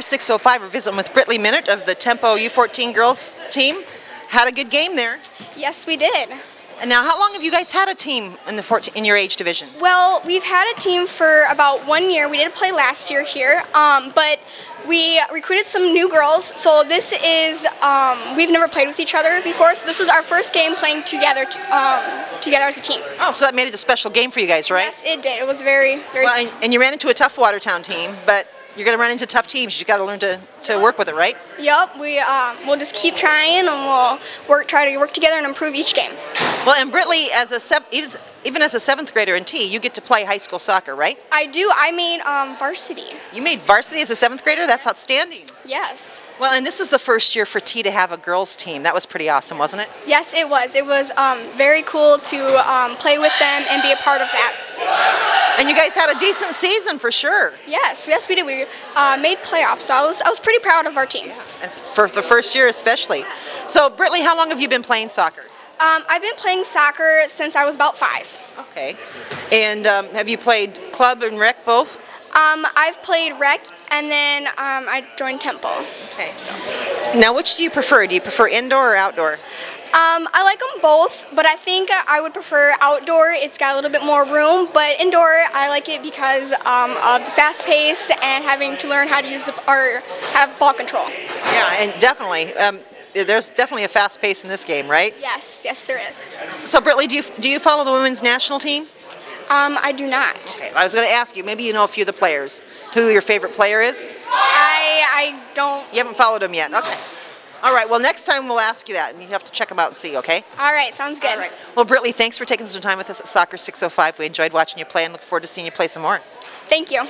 605, we're visiting with Brittany Minert of the Tempo U14 girls team. Had a good game there. Yes, we did. And now, how long have you guys had a team in your age division? Well, we've had a team for about 1 year. We didn't play last year here, but we recruited some new girls. So this is, we've never played with each other before, so this is our first game playing together as a team. Oh, so that made it a special game for you guys, right? Yes, it did. It was very, very well, and you ran into a tough Watertown team, but you're going to run into tough teams. You've got to learn to work with it, right? Yep. We'll just keep trying, and we'll try to work together and improve each game. Well, and Brittany, even as a 7th grader in T, you get to play high school soccer, right? I do. I made varsity. You made varsity as a 7th grader? That's outstanding. Yes. Well, and this was the first year for T to have a girls team. That was pretty awesome, wasn't it? Yes, it was. It was very cool to play with them and be a part of that. And you guys had a decent season for sure. Yes, we did. We made playoffs, so I was pretty proud of our team. Yeah, for the first year especially. So, Brittany, how long have you been playing soccer? I've been playing soccer since I was about 5. Okay. And have you played club and rec both? I've played rec, and then I joined Tempo. Okay. So. Now, which do you prefer? Do you prefer indoor or outdoor? I like them both, but I think I would prefer outdoor. It's got a little bit more room, but indoor I like it because of the fast pace and having to learn how to use have ball control. Yeah, and definitely. There's definitely a fast pace in this game, right? Yes, there is. So, Brittany, do you follow the women's national team? I do not. Okay, I was going to ask you, maybe you know a few of the players. Who your favorite player is? I don't. You haven't followed them yet? Okay. All right, well, next time we'll ask you that, and you have to check them out and see, okay? All right, sounds good. All right. Well, Brittany, thanks for taking some time with us at Soccer 605. We enjoyed watching you play and look forward to seeing you play some more. Thank you.